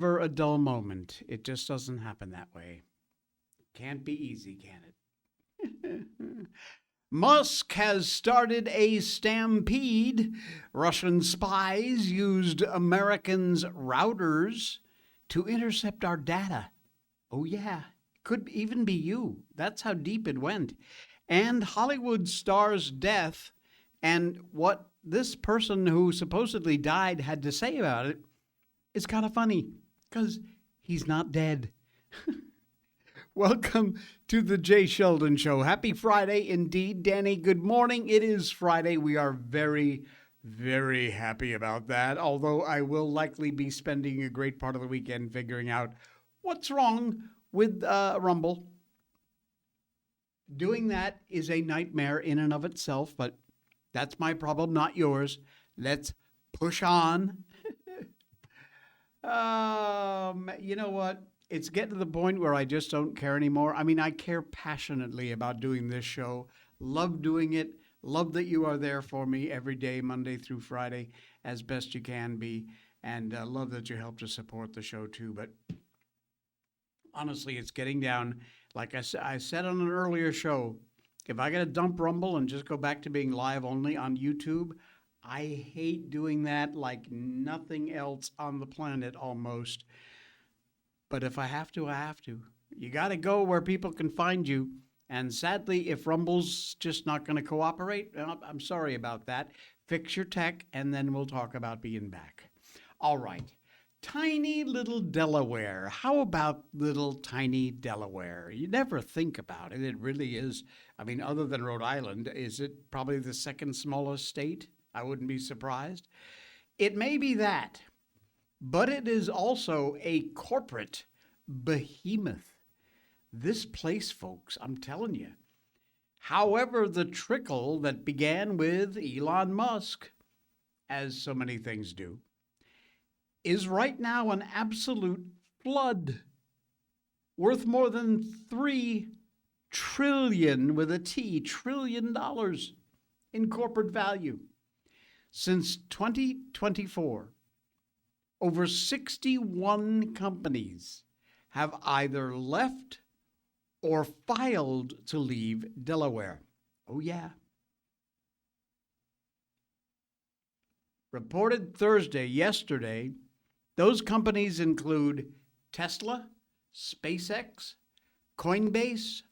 Never a dull moment. It just doesn't happen that way. Can't be easy, can it? Musk has started a stampede. Russian spies used Americans' routers to intercept our data. Oh, yeah. Could even be you. That's how deep it went. And Hollywood star's death and what this person who supposedly died had to say about it is kind of funny because he's not dead. Welcome to the Jay Sheldon Show. Happy Friday indeed, Danny. Good morning. It is Friday. We are very, very happy about that, although I will likely be spending a great part of the weekend figuring out what's wrong with Rumble. Doing that is a nightmare in and of itself, but that's my problem, not yours. Let's push on. You know what? It's getting to the point where I just don't care anymore. I mean, I care passionately about doing this show. Love doing it. Love that you are there for me every day, Monday through Friday, as best you can be. And love that you help to support the show, too. But honestly, it's getting down. Like I said on an earlier show, if I got to dump Rumble and just go back to being live only on YouTube, I hate doing that like nothing else on the planet almost. But if I have to, I have to. You got to go where people can find you. And sadly, if Rumble's just not going to cooperate, I'm sorry about that. Fix your tech, and then we'll talk about being back. All right. Tiny little Delaware. How about little tiny Delaware? You never think about it. It really is. I mean, other than Rhode Island, is it probably the second smallest state? I wouldn't be surprised. It may be that. But it is also a corporate behemoth. This place, folks, I'm telling you. However, the trickle that began with Elon Musk, as so many things do, is right now an absolute flood, worth more than $3 trillion, with a T, trillion dollars in corporate value. Since 2024, over 61 companies have either left or filed to leave Delaware. Oh, yeah. Reported Thursday, yesterday, those companies include Tesla, SpaceX, Coinbase,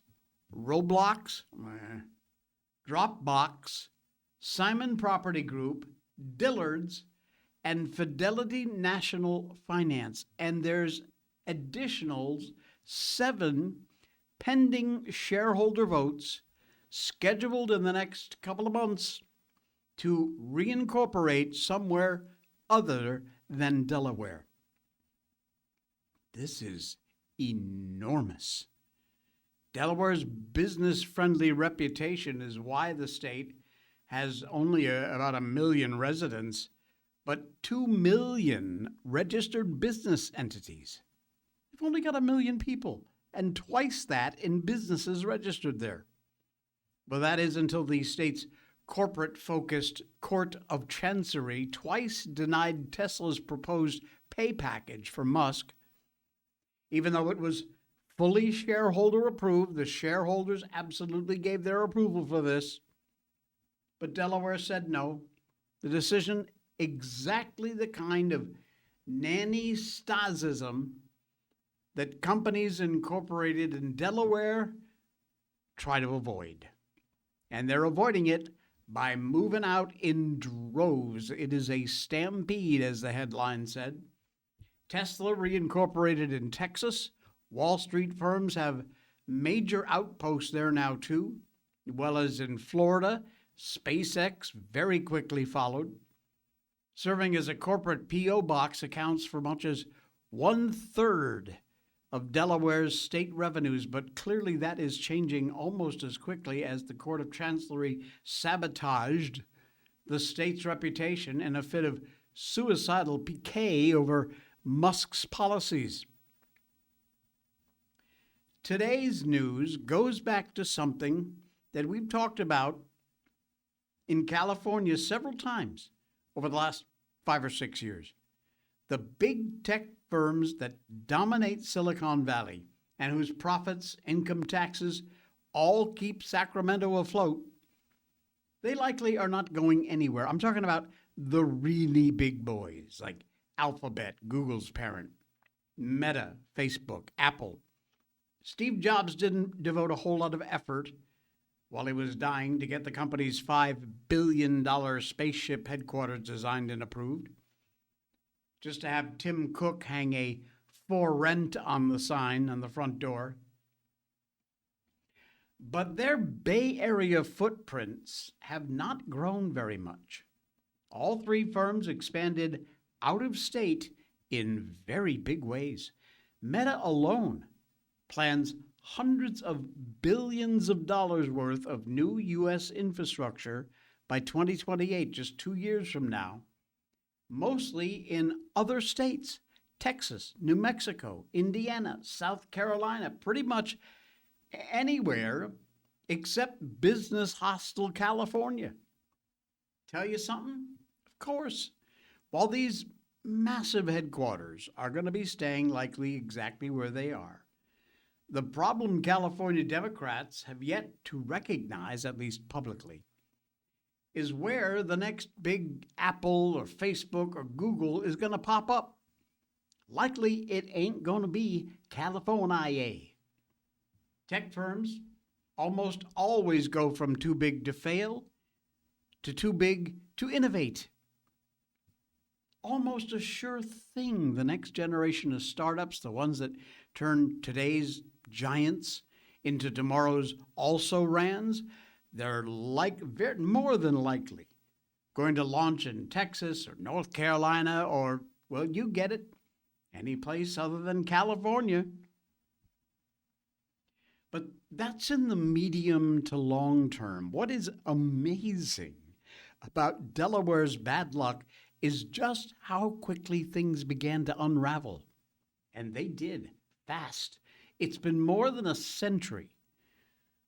Roblox, Dropbox, Simon Property Group, Dillard's, and Fidelity National Finance. And there's additional 7 pending shareholder votes scheduled in the next couple of months to reincorporate somewhere other than Delaware. This is enormous. Delaware's business-friendly reputation is why the state has only about 1 million residents, but 2 million registered business entities. They've only got 1 million people, and twice that in businesses registered there. Well, that is until the state's corporate-focused Court of Chancery twice denied Tesla's proposed pay package for Musk. Even though it was fully shareholder approved, the shareholders absolutely gave their approval for this. But Delaware said no. The decision, exactly the kind of nanny Stasism that companies incorporated in Delaware try to avoid. And they're avoiding it by moving out in droves. It is a stampede, as the headline said. Tesla reincorporated in Texas. Wall Street firms have major outposts there now, too, as well as in Florida. SpaceX very quickly followed. Serving as a corporate P.O. box accounts for much as 1/3 of Delaware's state revenues, but clearly that is changing almost as quickly as the Court of Chancery sabotaged the state's reputation in a fit of suicidal piqué over Musk's policies. Today's news goes back to something that we've talked about in California several times over the last 5 or 6 years. The big tech firms that dominate Silicon Valley and whose profits, income taxes, all keep Sacramento afloat, they likely are not going anywhere. I'm talking about the really big boys like Alphabet, Google's parent, Meta, Facebook, Apple. Steve Jobs didn't devote a whole lot of effort while he was dying to get the company's $5 billion spaceship headquarters designed and approved, just to have Tim Cook hang a "for rent" on the sign on the front door. But their Bay Area footprints have not grown very much. All three firms expanded out of state in very big ways. Meta alone plans hundreds of billions of dollars worth of new U.S. infrastructure by 2028, just 2 years from now, mostly in other states: Texas, New Mexico, Indiana, South Carolina, pretty much anywhere except business-hostile California. Tell you something? Of course. While these massive headquarters are going to be staying likely exactly where they are, the problem California Democrats have yet to recognize, at least publicly, is where the next big Apple or Facebook or Google is going to pop up. Likely it ain't going to be California. Tech firms almost always go from too big to fail to too big to innovate. Almost a sure thing the next generation of startups, the ones that turn today's giants into tomorrow's also-rans, they're more than likely going to launch in Texas or North Carolina or, well, you get it, any place other than California. But that's in the medium to long term. What is amazing about Delaware's bad luck is just how quickly things began to unravel. And they did, fast. It's been more than a century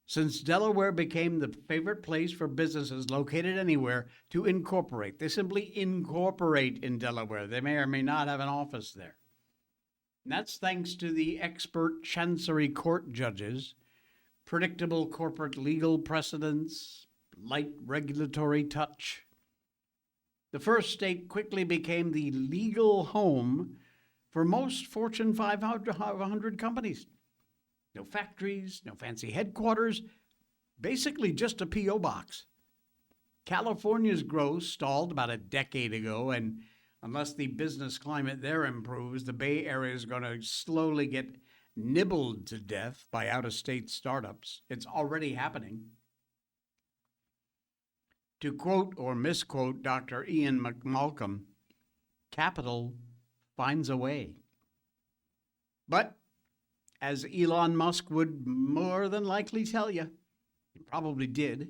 since Delaware became the favorite place for businesses located anywhere to incorporate. They simply incorporate in Delaware. They may or may not have an office there. And that's thanks to the expert Chancery Court judges, predictable corporate legal precedents, light regulatory touch. The first state quickly became the legal home for most Fortune 500 companies. No factories, no fancy headquarters, basically just a P.O. box. California's growth stalled about a decade ago, and unless the business climate there improves, the Bay Area is going to slowly get nibbled to death by out-of-state startups. It's already happening. To quote or misquote Dr. Ian McMalcolm, capital finds a way. But as Elon Musk would more than likely tell you, he probably did,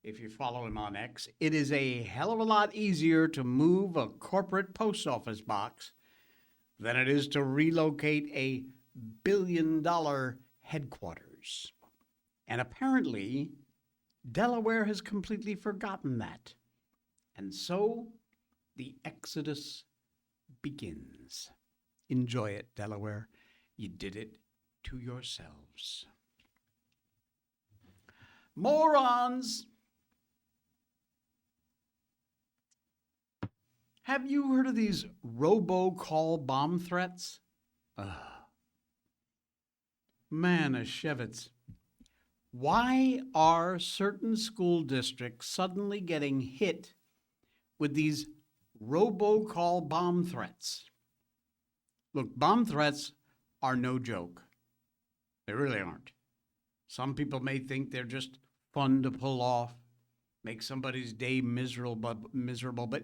if you follow him on X, it is a hell of a lot easier to move a corporate post office box than it is to relocate a billion-dollar headquarters. And apparently, Delaware has completely forgotten that. And so, the exodus begins. Enjoy it, Delaware. You did it to yourselves. Morons! Have you heard of these robocall bomb threats? Manischewitz. Why are certain school districts suddenly getting hit with these robocall bomb threats? Look, bomb threats are no joke. They really aren't. Some people may think they're just fun to pull off, make somebody's day miserable, but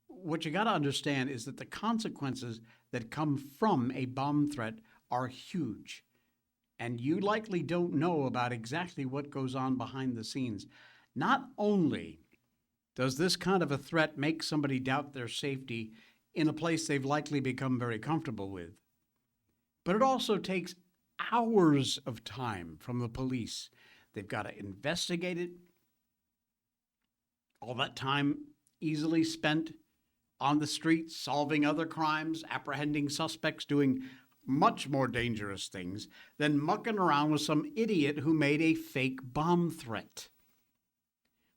what you got to understand is that the consequences that come from a bomb threat are huge. And you likely don't know about exactly what goes on behind the scenes. Not only does this kind of a threat make somebody doubt their safety in a place they've likely become very comfortable with, but it also takes hours of time from the police. They've got to investigate it. All that time easily spent on the streets, solving other crimes, apprehending suspects, doing much more dangerous things than mucking around with some idiot who made a fake bomb threat.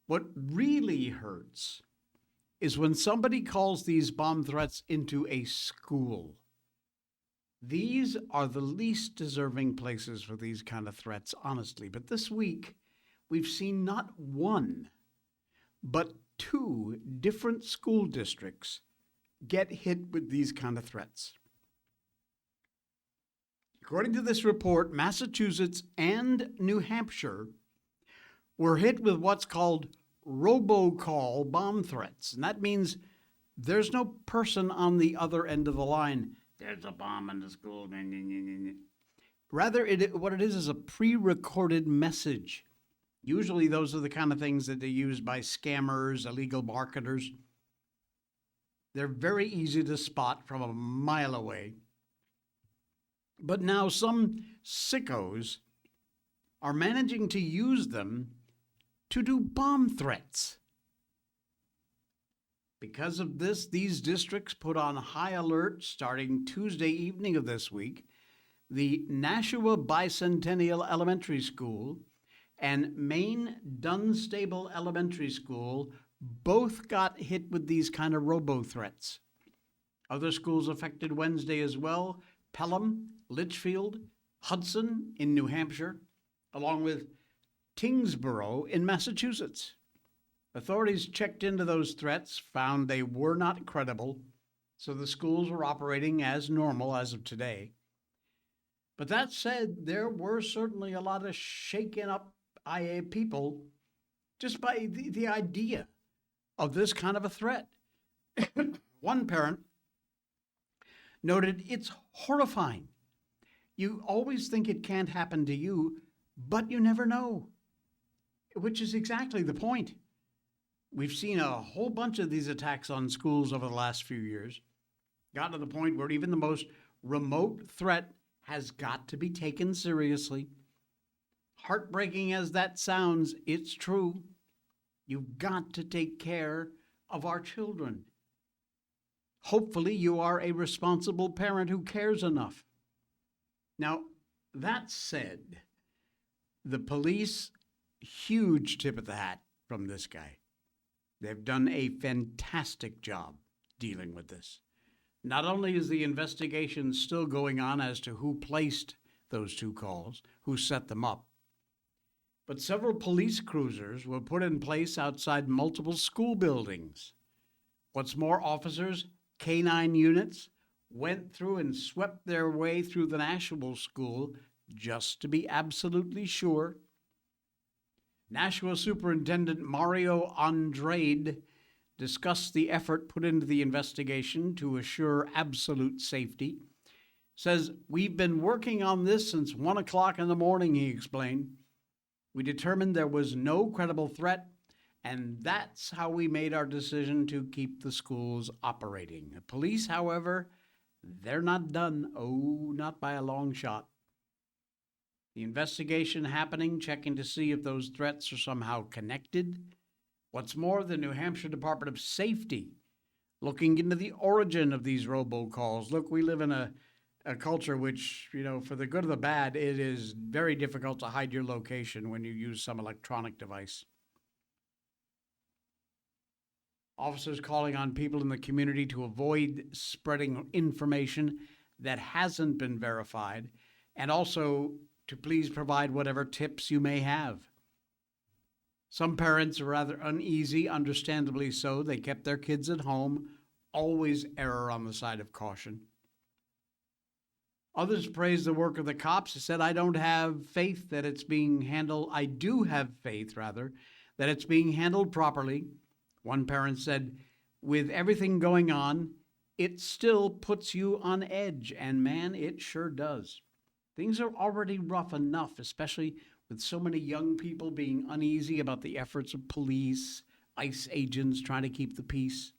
What really hurts is when somebody calls these bomb threats into a school. These are the least deserving places for these kind of threats, honestly. But this week, we've seen not one, but two different school districts get hit with these kind of threats. According to this report, Massachusetts and New Hampshire were hit with what's called robocall bomb threats. And that means there's no person on the other end of the line. There's a bomb in the school. Rather, what it is a pre-recorded message. Usually those are the kind of things that are used by scammers, illegal marketers. They're very easy to spot from a mile away. But now some sickos are managing to use them to do bomb threats. Because of this, these districts put on high alert starting Tuesday evening of this week. The Nashua Bicentennial Elementary School and Maine Dunstable Elementary School both got hit with these kind of robo-threats. Other schools affected Wednesday as well: Pelham, Litchfield, Hudson in New Hampshire, along with Tyngsboro in Massachusetts. Authorities checked into those threats, found they were not credible, so the schools were operating as normal as of today. But that said, there were certainly a lot of shaken up IA people just by the idea of this kind of a threat. One parent noted, "It's horrifying. You always think it can't happen to you, but you never know," which is exactly the point. We've seen a whole bunch of these attacks on schools over the last few years. Got to the point where even the most remote threat has got to be taken seriously. Heartbreaking as that sounds, it's true. You've got to take care of our children. Hopefully you are a responsible parent who cares enough. Now, that said, the police, huge tip of the hat from this guy. They've done a fantastic job dealing with this. Not only is the investigation still going on as to who placed those two calls, who set them up, but several police cruisers were put in place outside multiple school buildings. What's more, officers, K-9 units, went through and swept their way through the Nashua school just to be absolutely sure. Nashua Superintendent Mario Andrade discussed the effort put into the investigation to assure absolute safety. Says, "We've been working on this since 1 o'clock in the morning," he explained. "We determined there was no credible threat, and that's how we made our decision to keep the schools operating." The police, however, they're not done. Oh, not by a long shot. The investigation happening, checking to see if those threats are somehow connected. What's more, the New Hampshire Department of Safety looking into the origin of these robocalls. Look, we live in a culture which, for the good or the bad, it is very difficult to hide your location when you use some electronic device. Officers calling on people in the community to avoid spreading information that hasn't been verified, and also to please provide whatever tips you may have. Some parents are rather uneasy, understandably so. They kept their kids at home. Always err on the side of caution. Others praised the work of the cops. They said, I do have faith, rather, that it's being handled properly. One parent said, "With everything going on, it still puts you on edge." And man, it sure does. Things are already rough enough, especially with so many young people being uneasy about the efforts of police, ICE agents trying to keep the peace.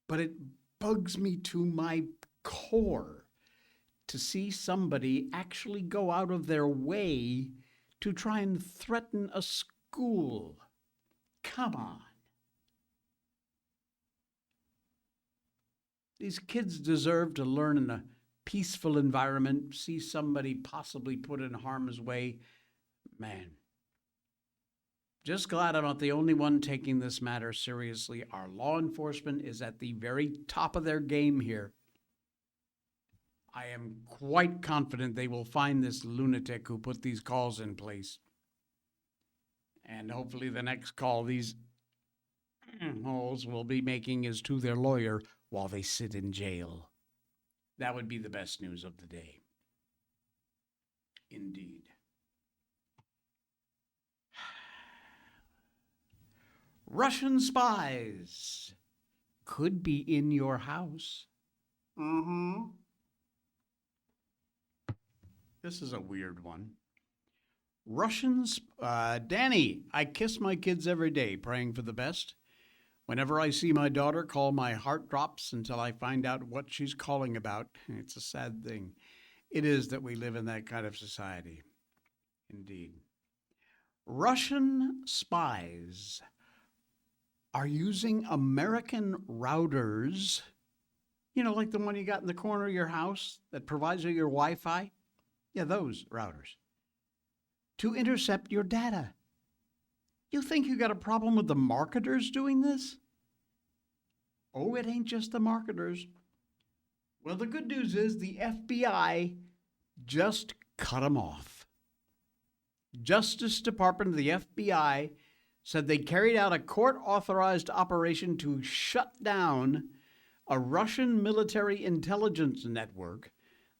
But it bugs me to my core to see somebody actually go out of their way to try and threaten a school. Come on. These kids deserve to learn in a peaceful environment, see somebody possibly put in harm's way. Man, just glad I'm not the only one taking this matter seriously. Our law enforcement is at the very top of their game here. I am quite confident they will find this lunatic who put these calls in place. And hopefully the next call these holes will be making is to their lawyer while they sit in jail. That would be the best news of the day. Indeed. Russian spies could be in your house. This is a weird one. Danny, I kiss my kids every day, praying for the best. Whenever I see my daughter call, my heart drops until I find out what she's calling about. It's a sad thing. It is that we live in that kind of society. Indeed. Russian spies are using American routers, like the one you got in the corner of your house that provides you your Wi-Fi. Yeah, those routers. To intercept your data. You think you got a problem with the marketers doing this? Oh, it ain't just the marketers. Well, the good news is the FBI just cut them off. Justice Department of the FBI said they carried out a court-authorized operation to shut down a Russian military intelligence network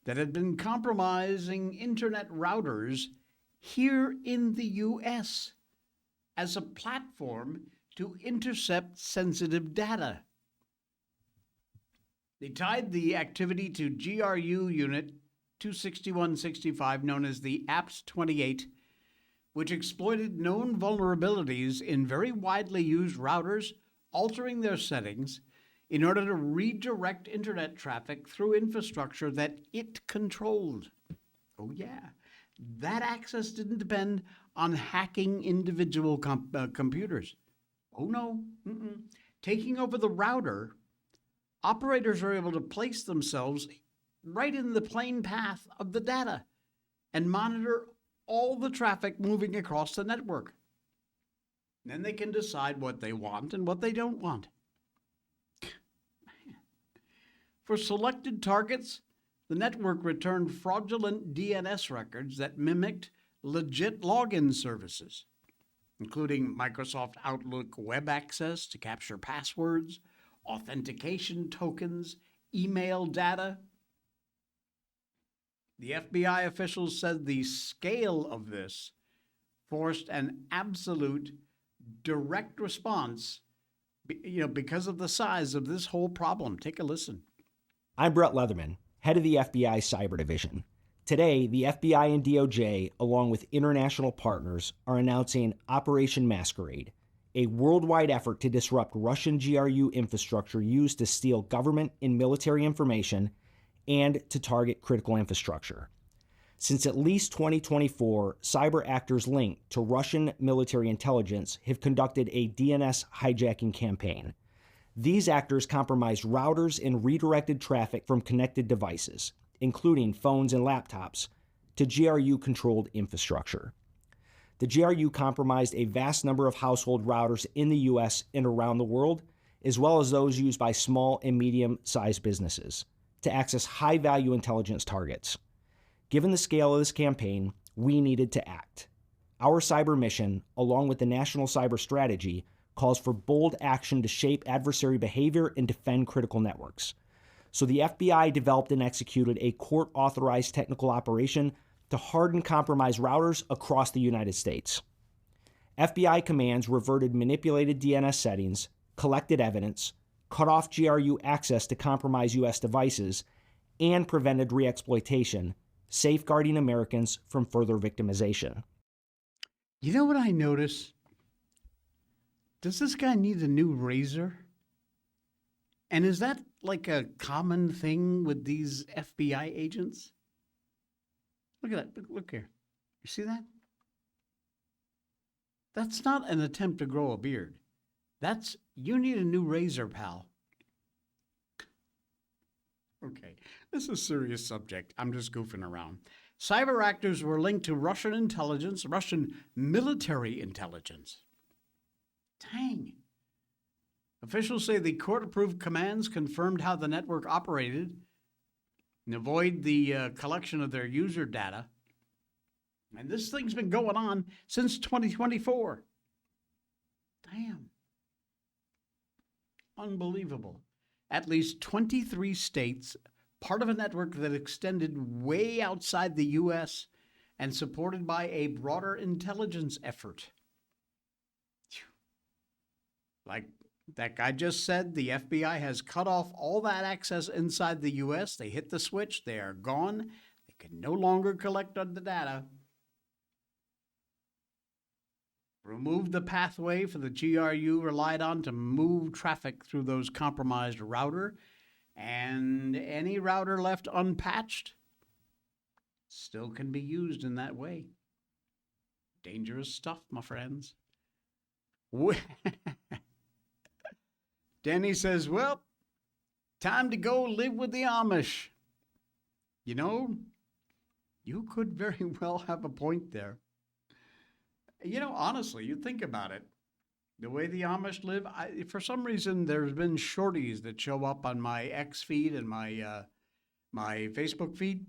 that had been compromising internet routers here in the U.S. as a platform to intercept sensitive data. They tied the activity to GRU Unit 26165, known as the APT28, which exploited known vulnerabilities in very widely used routers, altering their settings in order to redirect internet traffic through infrastructure that it controlled. Oh, yeah. That access didn't depend on hacking individual computers. Oh, no. Taking over the router, operators are able to place themselves right in the plain path of the data and monitor all the traffic moving across the network. Then they can decide what they want and what they don't want. For selected targets, the network returned fraudulent DNS records that mimicked legit login services, including Microsoft Outlook web access to capture passwords, authentication tokens, email data. The FBI officials said the scale of this forced an absolute direct response, because of the size of this whole problem. Take a listen. I'm Brett Leatherman, head of the FBI Cyber Division. Today, the FBI and DOJ, along with international partners, are announcing Operation Masquerade, a worldwide effort to disrupt Russian GRU infrastructure used to steal government and military information and to target critical infrastructure. Since at least 2024, cyber actors linked to Russian military intelligence have conducted a DNS hijacking campaign. These actors compromised routers and redirected traffic from connected devices, including phones and laptops, to GRU-controlled infrastructure. The GRU compromised a vast number of household routers in the U.S. and around the world, as well as those used by small and medium-sized businesses, to access high-value intelligence targets. Given the scale of this campaign, we needed to act. Our cyber mission, along with the National Cyber Strategy, calls for bold action to shape adversary behavior and defend critical networks. So the FBI developed and executed a court-authorized technical operation to harden compromised routers across the United States. FBI commands reverted manipulated DNS settings, collected evidence, cut off GRU access to compromised U.S. devices, and prevented re-exploitation, safeguarding Americans from further victimization. You know what I noticed? Does this guy need a new razor? And is that like a common thing with these FBI agents? Look at that. Look here. You see that? That's not an attempt to grow a beard. You need a new razor, pal. Okay, this is a serious subject. I'm just goofing around. Cyber actors were linked to Russian intelligence, Russian military intelligence. Dang. Officials say the court-approved commands confirmed how the network operated and avoid the collection of their user data. And this thing's been going on since 2024. Damn. Unbelievable. At least 23 states, part of a network that extended way outside the U.S. and supported by a broader intelligence effort. Like that guy just said, the FBI has cut off all that access inside the U.S. They hit the switch. They are gone. They can no longer collect on the data. Remove the pathway for the GRU relied on to move traffic through those compromised router, and any router left unpatched still can be used in that way. Dangerous stuff, my friends. Danny says, well, time to go live with the Amish. You know, you could very well have a point there. You know, honestly, you think about it. The way the Amish live, for some reason, there's been shorties that show up on my X feed and my Facebook feed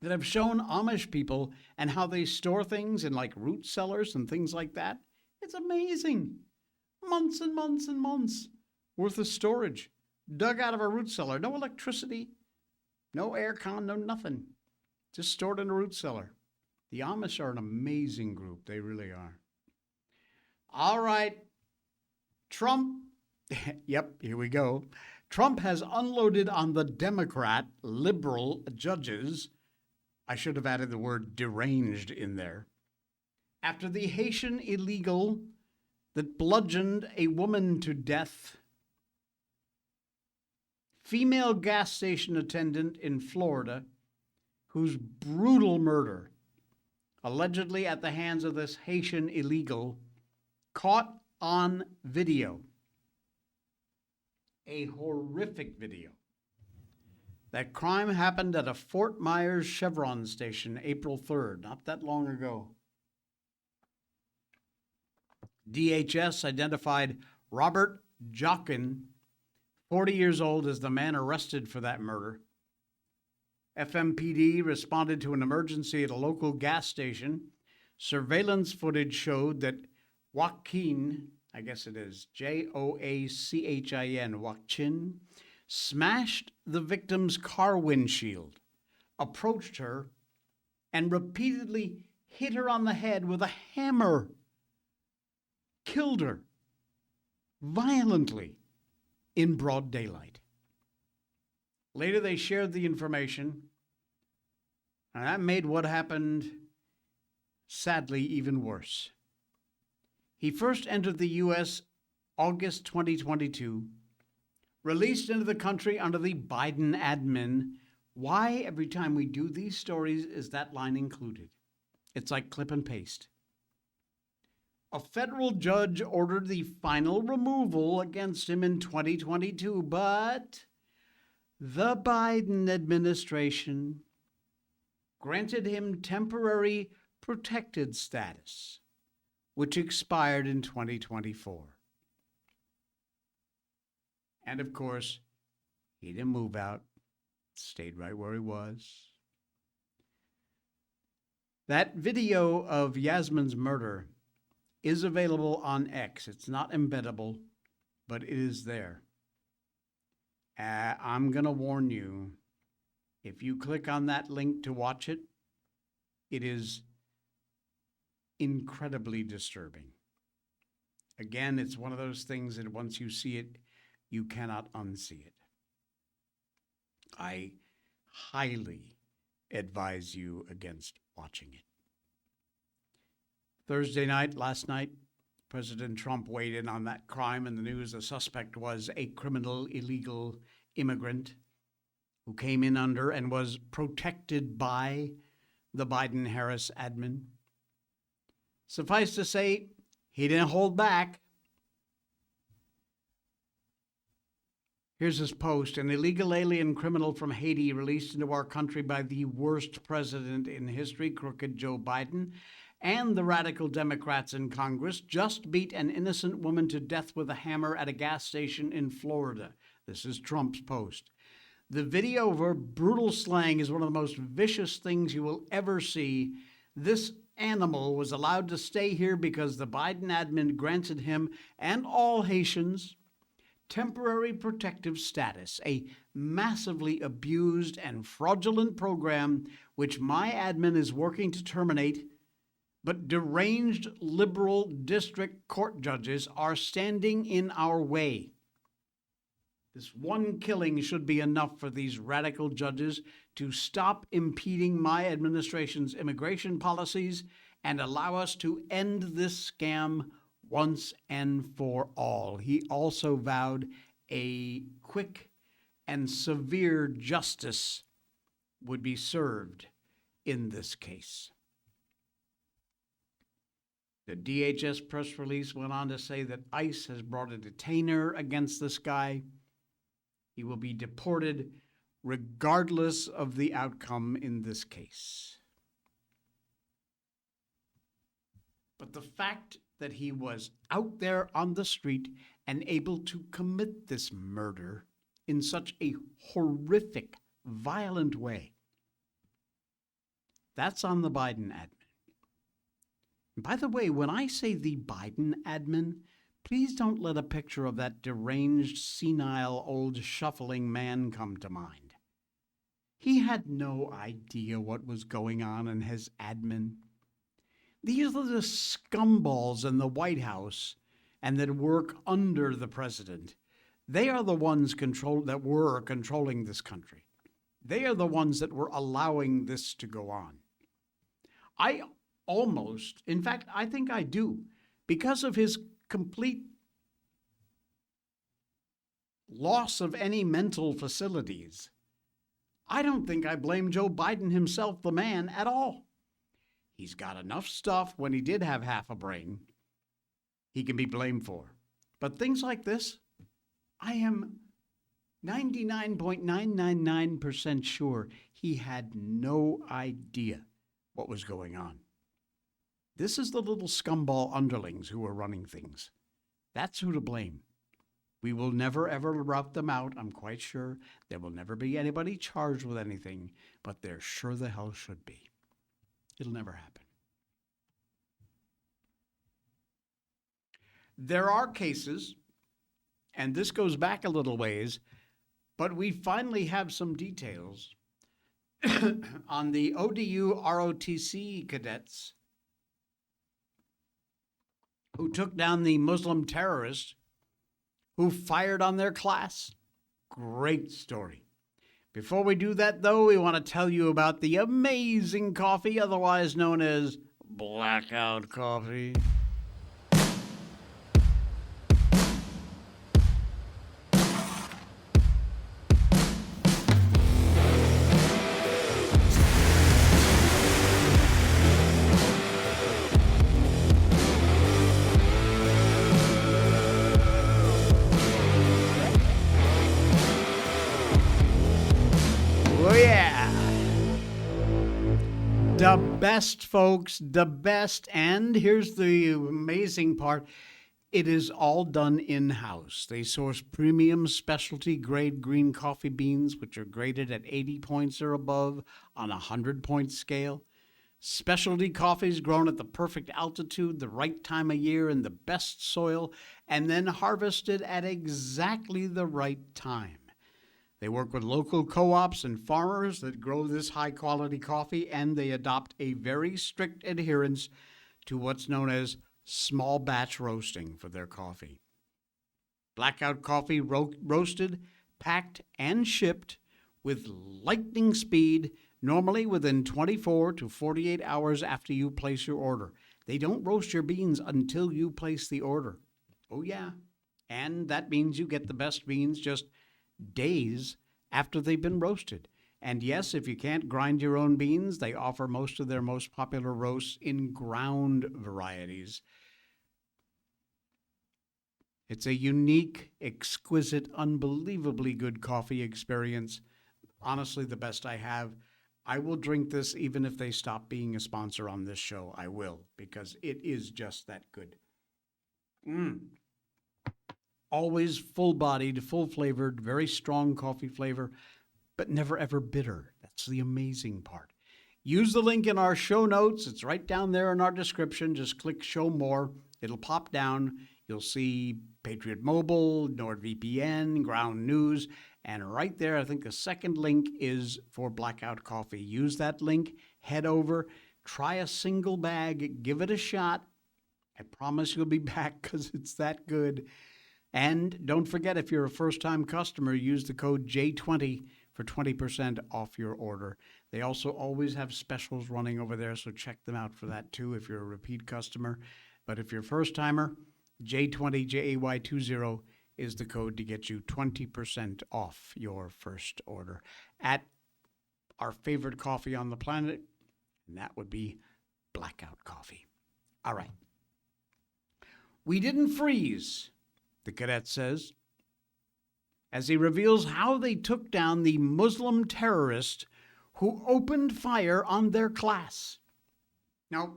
that have shown Amish people and how they store things in like root cellars and things like that. It's amazing. Months and months and months worth of storage dug out of a root cellar. No electricity, no air con, no nothing. Just stored in a root cellar. The Amish are an amazing group. They really are. All right. Trump. Yep, here we go. Trump has unloaded on the Democrat liberal judges. I should have added the word deranged in there. After the Haitian illegal that bludgeoned a woman to death, female gas station attendant in Florida, whose brutal murder, allegedly at the hands of this Haitian illegal, caught on video. A horrific video. That crime happened at a Fort Myers Chevron station April 3rd, not that long ago. DHS identified Robert Jockin, 40 years old, as the man arrested for that murder. FMPD responded to an emergency at a local gas station. Surveillance footage showed that Joaquin, I guess it is Joachin, Joaquin, smashed the victim's car windshield, approached her, and repeatedly hit her on the head with a hammer. Killed her violently in broad daylight. Later, they shared the information, and that made what happened, sadly, even worse. He first entered the U.S. August 2022, released into the country under the Biden admin. Why, every time we do these stories, is that line included? It's like clip and paste. A federal judge ordered the final removal against him in 2022, but the Biden administration granted him temporary protected status, which expired in 2024. And of course, he didn't move out, stayed right where he was. That video of Yasmin's murder is available on X. It's not embeddable, but it is there. I'm going to warn you, if you click on that link to watch it, it is incredibly disturbing. Again, it's one of those things that once you see it, you cannot unsee it. I highly advise you against watching it. Thursday night, last night, President Trump weighed in on that crime in the news. The suspect was a criminal, illegal immigrant who came in under and was protected by the Biden-Harris admin. Suffice to say, he didn't hold back. Here's his post. An illegal alien criminal from Haiti released into our country by the worst president in history, crooked Joe Biden, and the radical Democrats in Congress just beat an innocent woman to death with a hammer at a gas station in Florida. This is Trump's post. The video of her brutal slaying is one of the most vicious things you will ever see. This animal was allowed to stay here because the Biden admin granted him and all Haitians temporary protective status, a massively abused and fraudulent program which my admin is working to terminate, but deranged liberal district court judges are standing in our way. This one killing should be enough for these radical judges to stop impeding my administration's immigration policies and allow us to end this scam once and for all. He also vowed a quick and severe justice would be served in this case. The DHS press release went on to say that ICE has brought a detainer against this guy. He will be deported regardless of the outcome in this case. But the fact that he was out there on the street and able to commit this murder in such a horrific, violent way, that's on the Biden admin. And by the way, when I say the Biden admin, please don't let a picture of that deranged, senile, old, shuffling man come to mind. He had no idea what was going on in his admin. These are the scumballs in the White House and that work under the president. They are the ones that were controlling this country. They are the ones that were allowing this to go on. In fact, I think I do, because of his complete loss of any mental facilities. I don't think I blame Joe Biden himself, the man, at all. He's got enough stuff when he did have half a brain he can be blamed for. But things like this, I am 99.999% sure he had no idea what was going on. This is the little scumball underlings who are running things. That's who to blame. We will never, ever rout them out, I'm quite sure. There will never be anybody charged with anything, but there sure the hell should be. It'll never happen. There are cases, and this goes back a little ways, but we finally have some details on the ODU ROTC cadets who took down the Muslim terrorist who fired on their class. Great story. Before we do that, though, we want to tell you about the amazing coffee, otherwise known as Blackout Coffee. Oh, yeah. The best, folks, the best. And here's the amazing part. It is all done in-house. They source premium specialty grade green coffee beans, which are graded at 80 points or above on a 100-point scale. Specialty coffees grown at the perfect altitude, the right time of year, in the best soil, and then harvested at exactly the right time. They work with local co-ops and farmers that grow this high-quality coffee, and they adopt a very strict adherence to what's known as small batch roasting for their coffee. Blackout coffee roasted, packed, and shipped with lightning speed, normally within 24 to 48 hours after you place your order. They don't roast your beans until you place the order. Oh, yeah. And that means you get the best beans just days after they've been roasted. And yes, if you can't grind your own beans, they offer most of their most popular roasts in ground varieties. It's a unique, exquisite, unbelievably good coffee experience. Honestly, the best I have. I will drink this even if they stop being a sponsor on this show. I will, because it is just that good. Always full-bodied, full-flavored, very strong coffee flavor, but never ever bitter. That's the amazing part. Use the link in our show notes. It's right down there in our description. Just click Show More. It'll pop down. You'll see Patriot Mobile, NordVPN, Ground News, and right there, I think the second link is for Blackout Coffee. Use that link, head over, try a single bag, give it a shot. I promise you'll be back because it's that good. And don't forget, if you're a first-time customer, use the code J20 for 20% off your order. They also always have specials running over there, so check them out for that too if you're a repeat customer. But if you're a first-timer, J20, Jay20 is the code to get you 20% off your first order at our favorite coffee on the planet, and that would be Blackout Coffee. All right. We didn't freeze, the cadet says, as he reveals how they took down the Muslim terrorist who opened fire on their class. Now,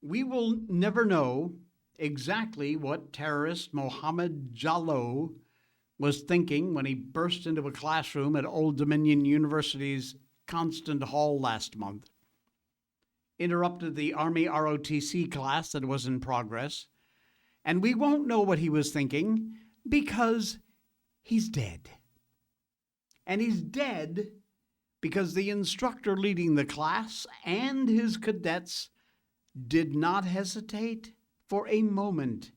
we will never know exactly what terrorist Mohammed Jallow was thinking when he burst into a classroom at Old Dominion University's Constant Hall last month, interrupted the Army ROTC class that was in progress, and we won't know what he was thinking because he's dead. And he's dead because the instructor leading the class and his cadets did not hesitate for a moment,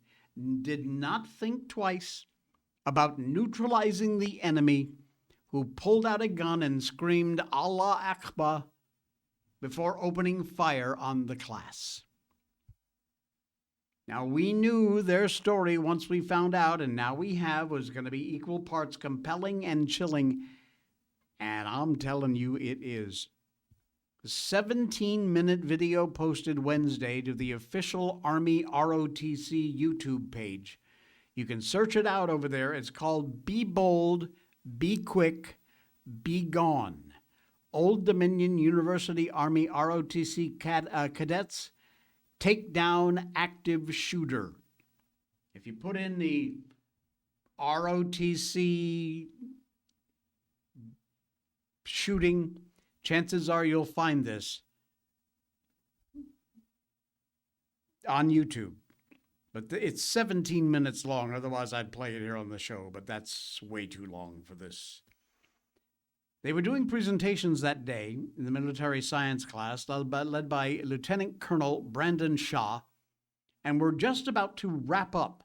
did not think twice about neutralizing the enemy, who pulled out a gun and screamed Allah Akbar before opening fire on the class. Now, we knew their story once we found out, and now we have, was going to be equal parts compelling and chilling, and I'm telling you it is. The 17-minute video posted Wednesday to the official Army ROTC YouTube page. You can search it out over there. It's called Be Bold, Be Quick, Be Gone. Old Dominion University Army ROTC cadets take down active shooter. If you put in the ROTC shooting, chances are you'll find this on YouTube. But it's 17 minutes long. Otherwise, I'd play it here on the show, but that's way too long for this. They were doing presentations that day in the military science class led by Lieutenant Colonel Brandon Shaw, and were just about to wrap up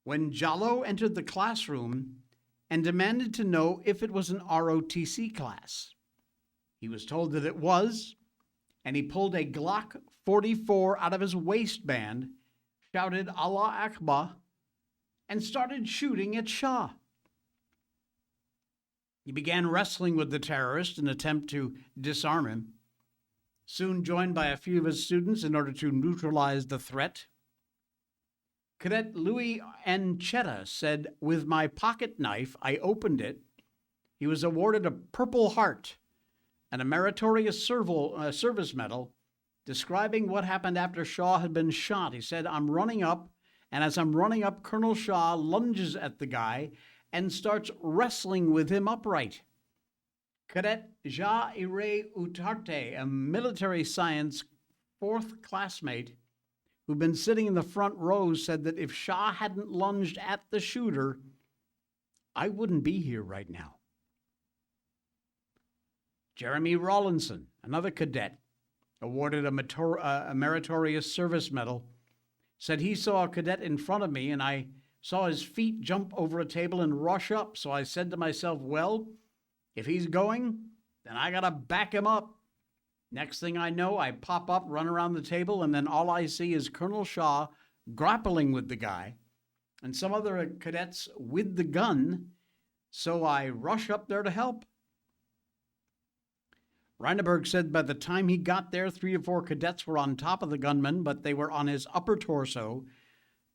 when Jallow entered the classroom and demanded to know if it was an ROTC class. He was told that it was, and he pulled a Glock 44 out of his waistband, shouted Allah Akbar, and started shooting at Shah. He began wrestling with the terrorist in an attempt to disarm him, soon joined by a few of his students in order to neutralize the threat. Cadet Louis Anchetta said, "With my pocket knife, I opened it. He was awarded a Purple Heart and a meritorious service medal, describing what happened after Shaw had been shot. He said, I'm running up, and as I'm running up, Colonel Shaw lunges at the guy and starts wrestling with him upright." Cadet Ja-Ire Utarte, a military science fourth classmate who'd been sitting in the front rows, said that if Shah hadn't lunged at the shooter, I wouldn't be here right now. Jeremy Rawlinson, another cadet, awarded a meritorious service medal, said he saw a cadet in front of me and I saw his feet jump over a table and rush up. So I said to myself, well, if he's going, then I got to back him up. Next thing I know, I pop up, run around the table, and then all I see is Colonel Shaw grappling with the guy and some other cadets with the gun. So I rush up there to help. Reineberg said by the time he got there, 3 or 4 cadets were on top of the gunman, but they were on his upper torso,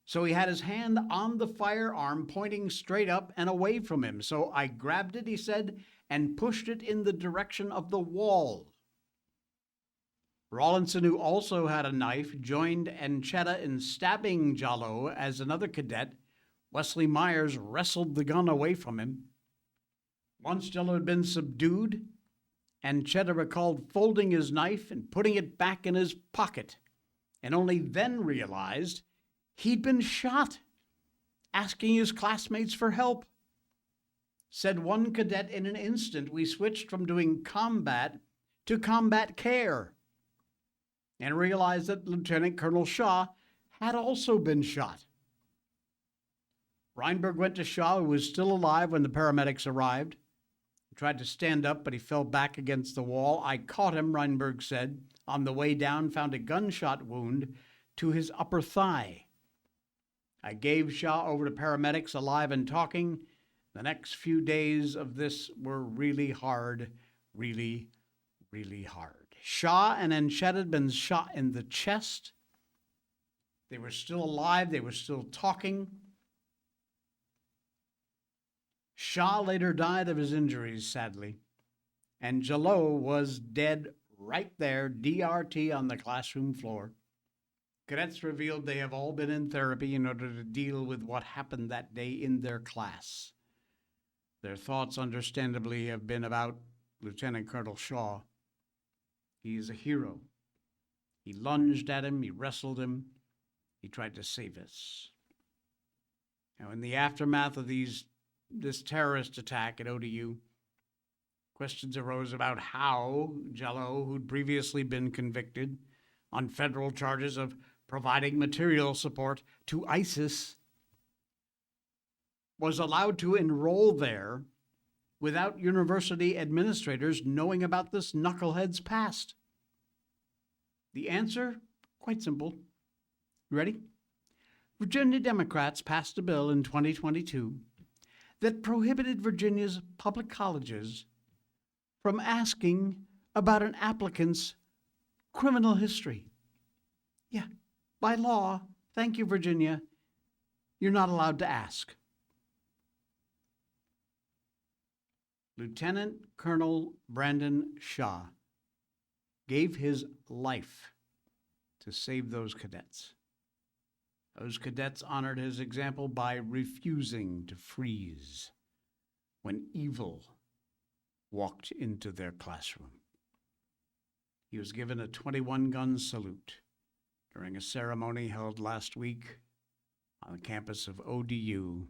So he had his hand on the firearm pointing straight up and away from him. So I grabbed it, he said, and pushed it in the direction of the wall. Rawlinson, who also had a knife, joined Encheta in stabbing Jalloh as another cadet. Wesley Myers wrestled the gun away from him. Once Jalloh had been subdued, Encheta recalled folding his knife and putting it back in his pocket, and only then realized he'd been shot, asking his classmates for help. Said one cadet, in an instant, we switched from doing combat to combat care, and realized that Lieutenant Colonel Shaw had also been shot. Reinberg went to Shaw, who was still alive when the paramedics arrived. He tried to stand up, but he fell back against the wall. I caught him, Reinberg said. On the way down, found a gunshot wound to his upper thigh. I gave Shaw over to paramedics, alive and talking. The next few days of this were really hard, really, really hard. Shaw and Encheta had been shot in the chest. They were still alive. They were still talking. Shaw later died of his injuries, sadly. And Jalloh was dead right there, DRT, on the classroom floor. Cadets revealed they have all been in therapy in order to deal with what happened that day in their class. Their thoughts, understandably, have been about Lieutenant Colonel Shaw. He is a hero. He lunged at him, he wrestled him, he tried to save us. Now, in the aftermath of this terrorist attack at ODU, questions arose about how Jalloh, who'd previously been convicted on federal charges of providing material support to ISIS, was allowed to enroll there without university administrators knowing about this knucklehead's past. The answer? Quite simple. You ready? Virginia Democrats passed a bill in 2022 that prohibited Virginia's public colleges from asking about an applicant's criminal history. Yeah, by law, thank you, Virginia, you're not allowed to ask. Lieutenant Colonel Brandon Shaw gave his life to save those cadets. Those cadets honored his example by refusing to freeze when evil walked into their classroom. He was given a 21-gun salute during a ceremony held last week on the campus of ODU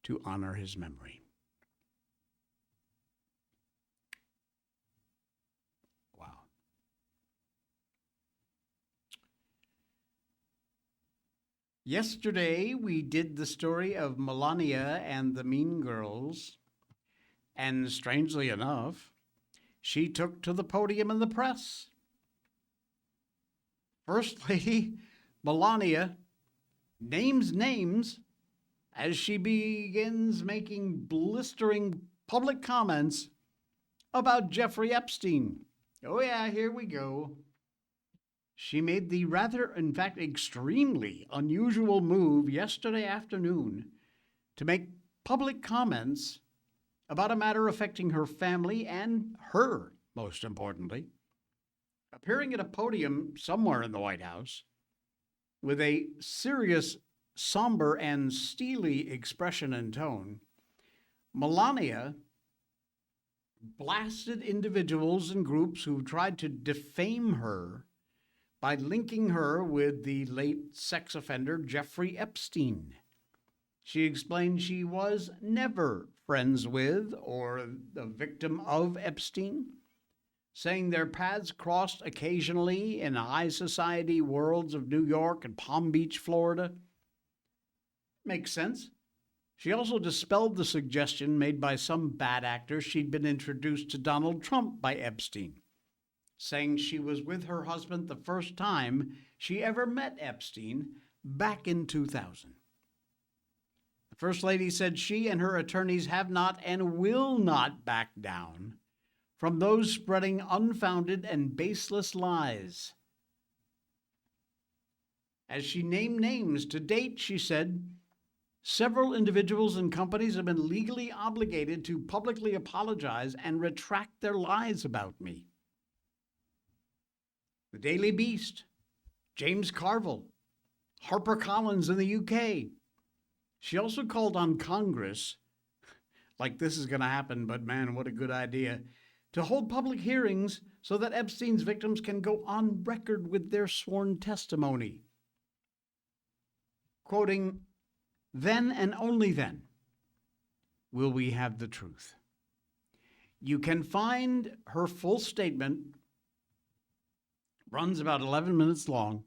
to honor his memory. Yesterday, we did the story of Melania and the Mean Girls, and strangely enough, she took to the podium in the press. First Lady Melania names names as she begins making blistering public comments about Jeffrey Epstein. Oh yeah, here we go. She made the rather, in fact, extremely unusual move yesterday afternoon to make public comments about a matter affecting her family and her, most importantly. Appearing at a podium somewhere in the White House with a serious, somber, and steely expression and tone, Melania blasted individuals and groups who tried to defame her by linking her with the late sex offender Jeffrey Epstein. She explained she was never friends with or the victim of Epstein, saying their paths crossed occasionally in high society worlds of New York and Palm Beach, Florida. Makes sense. She also dispelled the suggestion made by some bad actors she'd been introduced to Donald Trump by Epstein, saying she was with her husband the first time she ever met Epstein back in 2000. The First Lady said she and her attorneys have not and will not back down from those spreading unfounded and baseless lies. As she named names, to date, she said, several individuals and companies have been legally obligated to publicly apologize and retract their lies about me. The Daily Beast, James Carville, HarperCollins in the UK. She also called on Congress, like this is going to happen, but man, what a good idea, to hold public hearings so that Epstein's victims can go on record with their sworn testimony. Quoting, "Then and only then will we have the truth." You can find her full statement, runs about 11 minutes long.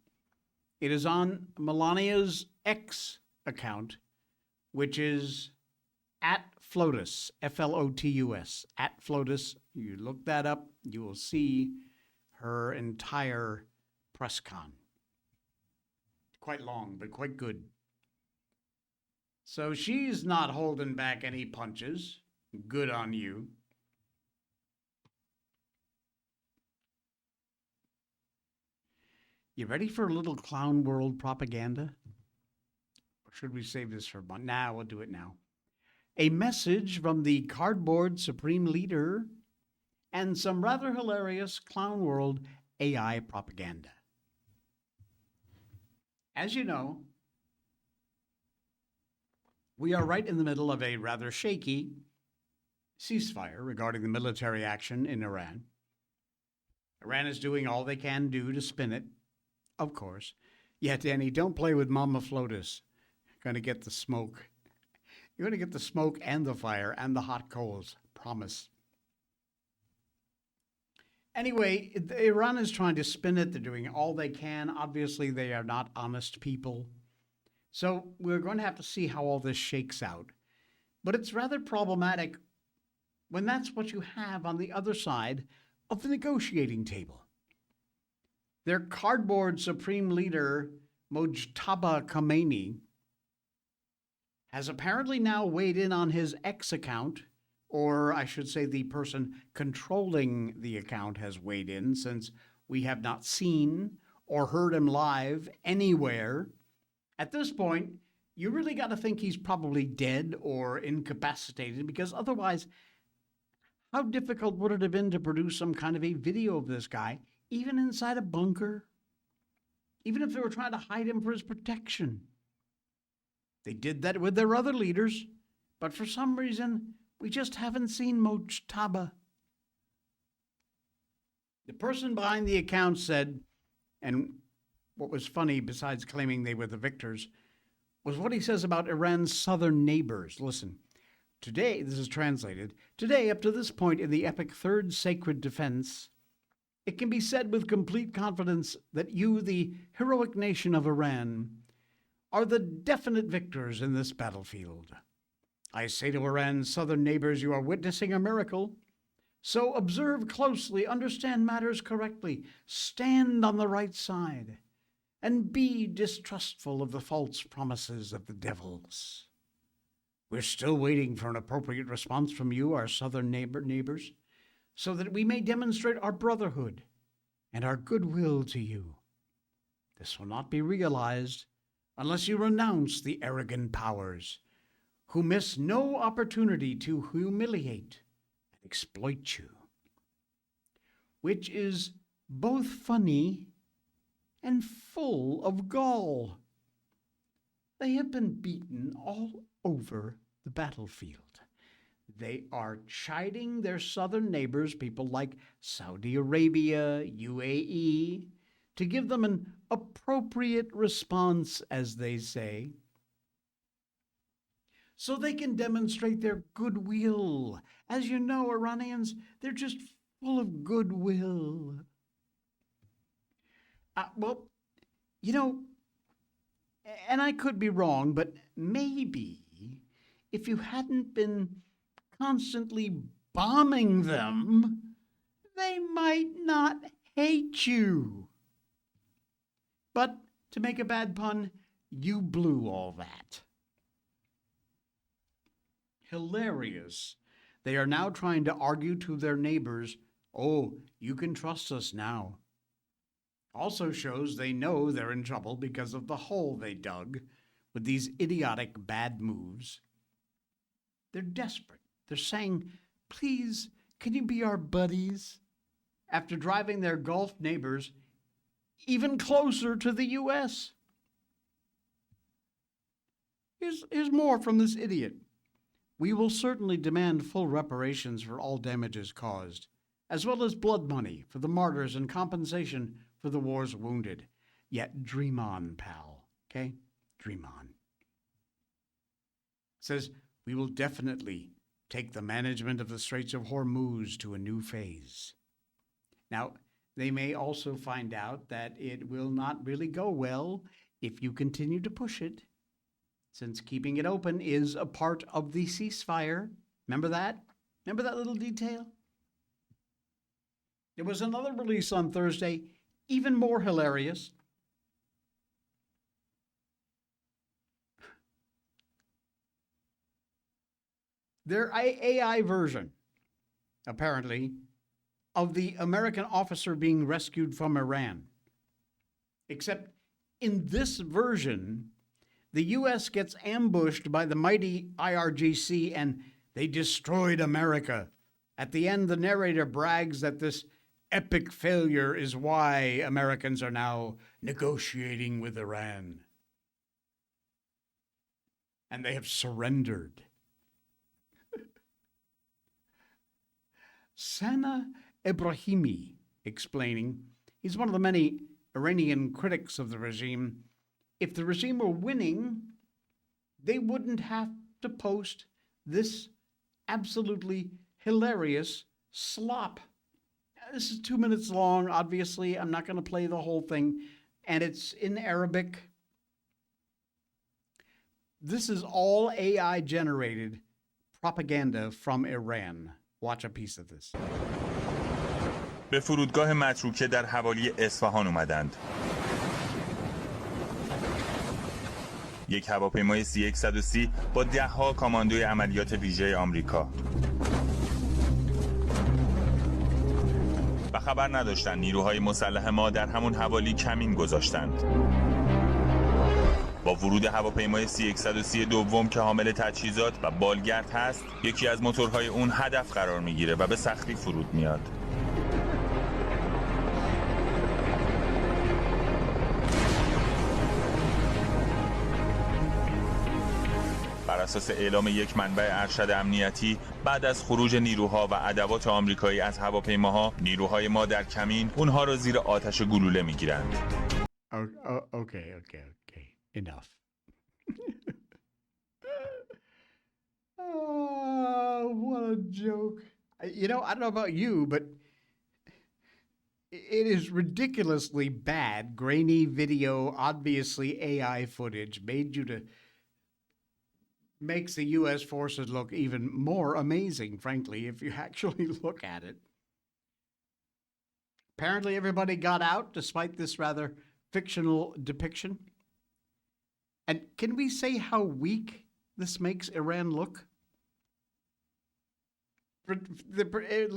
It is on Melania's X account, which is at Flotus, Flotus, at Flotus. You look that up, you will see her entire press con. Quite long, but quite good. So she's not holding back any punches. Good on you. You ready for a little clown world propaganda? Or should we save this for one? Nah, we'll do it now. A message from the cardboard supreme leader and some rather hilarious clown world AI propaganda. As you know, we are right in the middle of a rather shaky ceasefire regarding the military action in Iran. Iran is doing all they can do to spin it, of course. Yeah, Danny, don't play with Mama Flotus. You're going to get the smoke. You're going to get the smoke and the fire and the hot coals. Promise. Anyway, Iran is trying to spin it. They're doing all they can. Obviously, they are not honest people. So we're going to have to see how all this shakes out. But it's rather problematic when that's what you have on the other side of the negotiating table. Their cardboard supreme leader, Mojtaba Khomeini, has apparently now weighed in on his X account, or I should say the person controlling the account has weighed in, since we have not seen or heard him live anywhere. At this point, you really got to think he's probably dead or incapacitated, because otherwise, how difficult would it have been to produce some kind of a video of this guy, even inside a bunker? Even if they were trying to hide him for his protection. They did that with their other leaders, but for some reason, we just haven't seen Mojtaba. The person behind the account said, and what was funny, besides claiming they were the victors, was what he says about Iran's southern neighbors. Listen, today, this is translated, today, up to this point in the epic Third Sacred Defense, it can be said with complete confidence that you, the heroic nation of Iran, are the definite victors in this battlefield. I say to Iran's southern neighbors, you are witnessing a miracle. So observe closely, understand matters correctly, stand on the right side, and be distrustful of the false promises of the devils. We're still waiting for an appropriate response from you, our southern neighbors, so that we may demonstrate our brotherhood and our goodwill to you. This will not be realized unless you renounce the arrogant powers who miss no opportunity to humiliate and exploit you, which is both funny and full of gall. They have been beaten all over the battlefield. They are chiding their southern neighbors, people like Saudi Arabia, UAE, to give them an appropriate response, as they say, so they can demonstrate their goodwill. As you know, Iranians, they're just full of goodwill. Well, you know, and I could be wrong, but maybe if you hadn't been constantly bombing them, they might not hate you. But to make a bad pun, you blew all that. Hilarious. They are now trying to argue to their neighbors, oh, you can trust us now. Also shows they know they're in trouble because of the hole they dug with these idiotic bad moves. They're desperate. They're saying, please, can you be our buddies? After driving their Gulf neighbors even closer to the U.S. Here's more from this idiot. We will certainly demand full reparations for all damages caused, as well as blood money for the martyrs and compensation for the war's wounded. Yet dream on, pal, okay? Dream on. Says, we will definitely take the management of the Straits of Hormuz to a new phase. Now, they may also find out that it will not really go well if you continue to push it, since keeping it open is a part of the ceasefire. Remember that? Remember that little detail? There was another release on Thursday, even more hilarious. Their AI version, apparently, of the American officer being rescued from Iran. Except in this version, the U.S. gets ambushed by the mighty IRGC and they destroyed America. At the end, the narrator brags that this epic failure is why Americans are now negotiating with Iran. And they have surrendered. Sana Ebrahimi explaining, he's one of the many Iranian critics of the regime. If the regime were winning, they wouldn't have to post this absolutely hilarious slop. This is 2 minutes long, obviously. I'm not going to play the whole thing, and it's in Arabic. This is all AI-generated propaganda from Iran. Watch a piece of this. به فرودگاه متروکه در حوالی اصفهان اومدند. یک هواپیمای C-130 با ده‌ها کاماندوی عملیات ویژه آمریکا. و خبر نداشتند نیروهای مسلح ما در همون حوالی کمین گذاشتند. با ورود هواپیمای C-130 دوم که حامل تجهیزات و بالگرد هست، یکی از موتورهای اون هدف قرار میگیره و به سختی فرود میاد. بر اساس اعلام یک منبع ارشد امنیتی، بعد از خروج نیروها و ادوات آمریکایی از هواپیماها، نیروهای ما در کمین اونها را زیر آتش گلوله میگیرند. Okay. Enough. Oh, what a joke. You know, I don't know about you, but it is ridiculously bad, grainy video, obviously AI footage, makes the U.S. forces look even more amazing, frankly, if you actually look at it. Apparently everybody got out despite this rather fictional depiction. And can we say how weak this makes Iran look?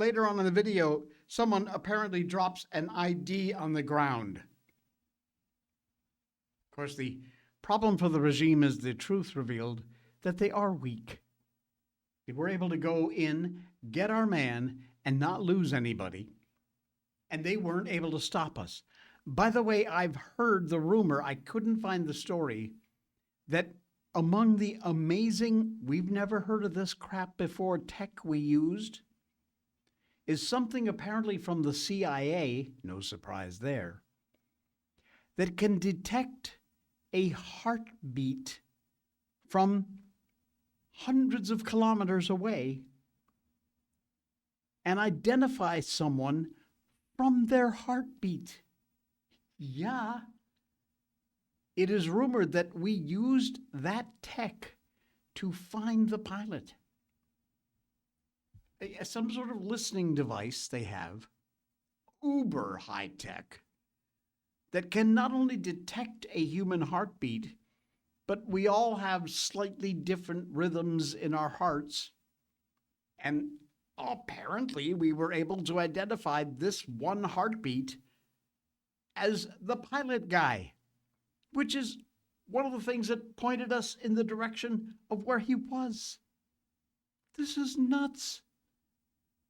Later on in the video, someone apparently drops an ID on the ground. Of course, the problem for the regime is the truth revealed that they are weak. They were able to go in, get our man, and not lose anybody. And they weren't able to stop us. By the way, I've heard the rumor, I couldn't find the story, that among the amazing, we've never heard of this crap before, tech we used, is something apparently from the CIA, no surprise there, that can detect a heartbeat from hundreds of kilometers away and identify someone from their heartbeat. Yeah. It is rumored that we used that tech to find the pilot. Some sort of listening device they have, uber high tech, that can not only detect a human heartbeat, but we all have slightly different rhythms in our hearts. And apparently we were able to identify this one heartbeat as the pilot guy, which is one of the things that pointed us in the direction of where he was. This is nuts.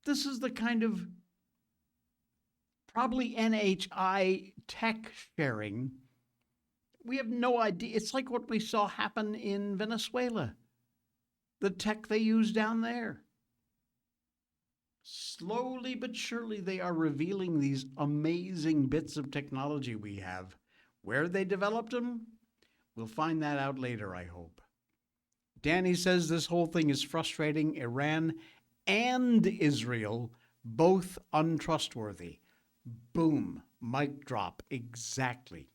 This is the kind of probably NHI tech sharing. We have no idea. It's like what we saw happen in Venezuela, the tech they use down there. Slowly but surely, they are revealing these amazing bits of technology we have. Where they developed them, we'll find that out later, I hope. Danny says this whole thing is frustrating. Iran and Israel, both untrustworthy. Boom. Mic drop. Exactly.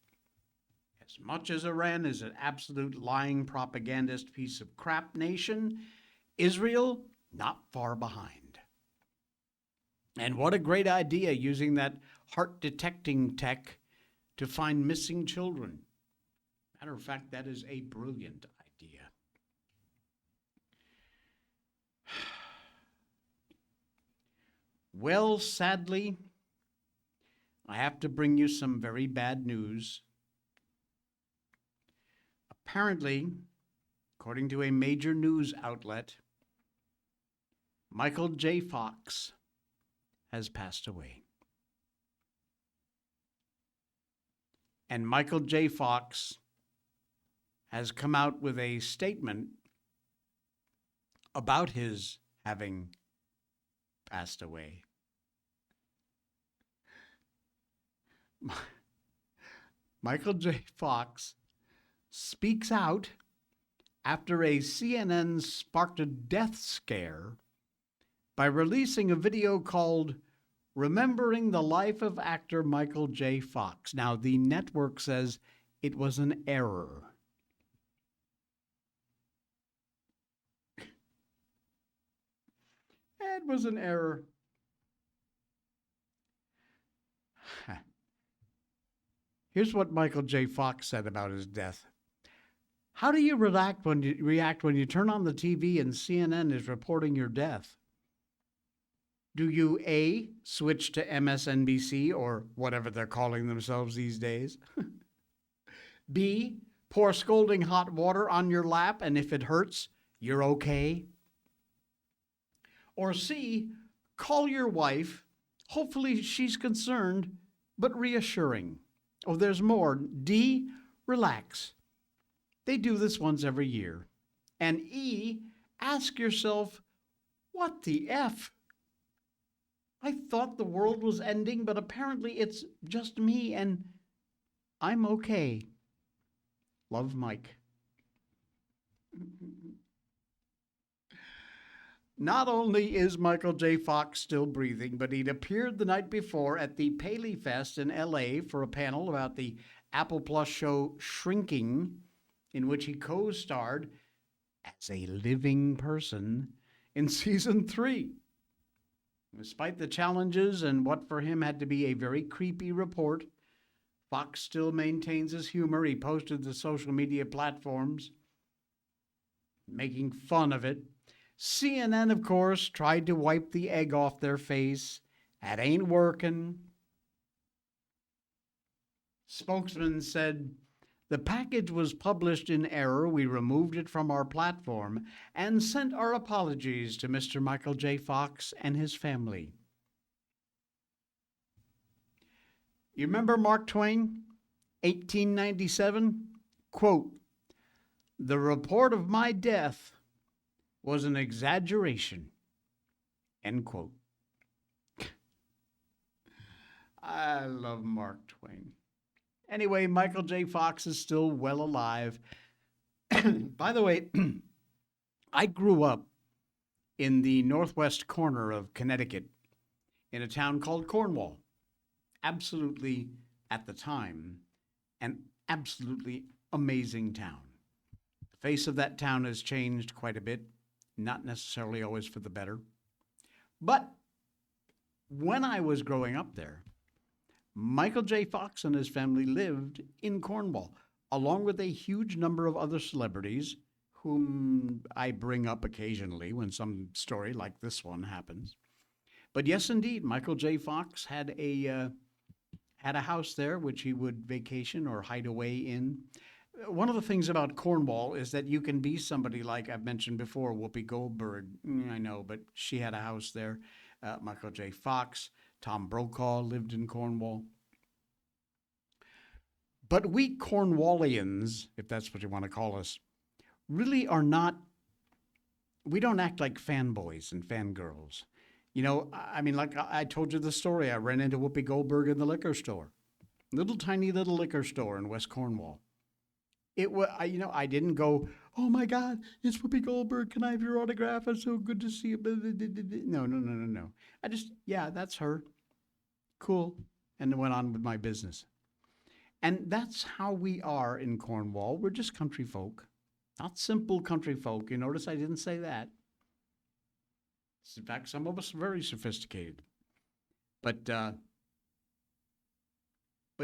As much as Iran is an absolute lying propagandist piece of crap nation, Israel not far behind. And what a great idea, using that heart detecting tech to find missing children. Matter of fact, that is a brilliant idea. Well, sadly, I have to bring you some very bad news. Apparently, according to a major news outlet, Michael J. Fox has passed away. And Michael J. Fox has come out with a statement about his having passed away. Michael J. Fox speaks out after a CNN sparked a death scare by releasing a video called Remembering the Life of Actor Michael J. Fox. Now, the network says it was an error. It was an error. Here's what Michael J. Fox said about his death. How do you react when you turn on the TV and CNN is reporting your death? Do you A, switch to MSNBC or whatever they're calling themselves these days? B, pour scalding hot water on your lap and if it hurts, you're okay? Or C, call your wife, hopefully she's concerned but reassuring. Oh, there's more. D, relax. They do this once every year. And E, ask yourself, what the F? I thought the world was ending, but apparently it's just me and I'm okay. Love, Mike. Not only is Michael J. Fox still breathing, but he'd appeared the night before at the Paley Fest in L.A. for a panel about the Apple Plus show Shrinking, in which he co-starred as a living person in season 3. Despite the challenges and what for him had to be a very creepy report, Fox still maintains his humor. He posted to social media platforms, making fun of it. CNN, of course, tried to wipe the egg off their face. That ain't working. Spokesman said, the package was published in error. We removed it from our platform and sent our apologies to Mr. Michael J. Fox and his family. You remember Mark Twain, 1897? Quote, the report of my death was an exaggeration. End quote. I love Mark Twain. Anyway, Michael J. Fox is still well alive. By the way, I grew up in the northwest corner of Connecticut in a town called Cornwall. Absolutely, at the time, an absolutely amazing town. The face of that town has changed quite a bit, not necessarily always for the better. But when I was growing up there, Michael J. Fox and his family lived in Cornwall, along with a huge number of other celebrities whom I bring up occasionally when some story like this one happens. But yes, indeed, Michael J. Fox had had a house there, which he would vacation or hide away in. One of the things about Cornwall is that you can be somebody like I've mentioned before, Whoopi Goldberg. I know, but she had a house there. Michael J. Fox, Tom Brokaw lived in Cornwall. But we Cornwallians, if that's what you want to call us, really are not, we don't act like fanboys and fangirls. You know, I mean, like I told you the story. I ran into Whoopi Goldberg in the liquor store, tiny little liquor store in West Cornwall. It was, I didn't go, oh my God, it's Whoopi Goldberg. Can I have your autograph? It's so good to see you. No. I just, yeah, that's her. Cool. And then went on with my business. And that's how we are in Cornwall. We're just country folk, not simple country folk. You notice I didn't say that. In fact, some of us are very sophisticated. But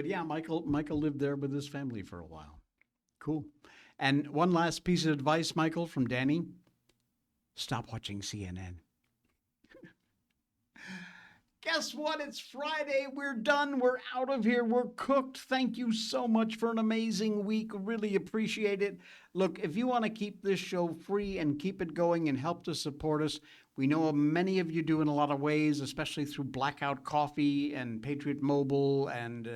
yeah, Michael lived there with his family for a while. Cool. And one last piece of advice, Michael, from Danny. Stop watching CNN. Guess what? It's Friday. We're done. We're out of here. We're cooked. Thank you so much for an amazing week. Really appreciate it. Look, if you want to keep this show free and keep it going and help to support us, we know many of you do in a lot of ways, especially through Blackout Coffee and Patriot Mobile and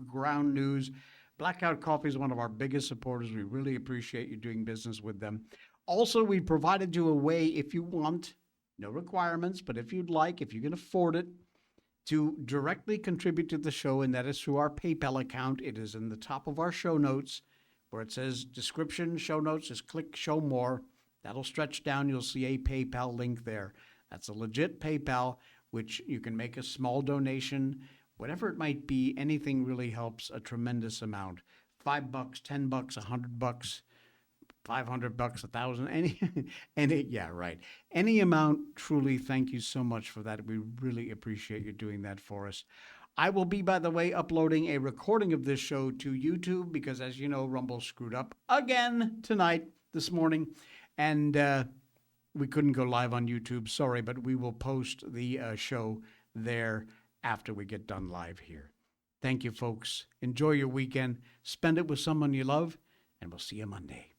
Ground News. Blackout Coffee is one of our biggest supporters. We really appreciate you doing business with them. Also, we provided you a way, if you want, no requirements, but if you'd like, if you can afford it, to directly contribute to the show, and that is through our PayPal account. It is in the top of our show notes where it says description, show notes. Just click show more. That'll stretch down. You'll see a PayPal link there. That's a legit PayPal, which you can make a small donation. Whatever it might be, anything really helps a tremendous amount. $5, $10, $100, $500, $1,000, yeah, right. Any amount, truly, thank you so much for that. We really appreciate you doing that for us. I will be, by the way, uploading a recording of this show to YouTube because, as you know, Rumble screwed up again this morning, and we couldn't go live on YouTube. Sorry, but we will post the show there after we get done live here. Thank you, folks. Enjoy your weekend. Spend it with someone you love, and we'll see you Monday.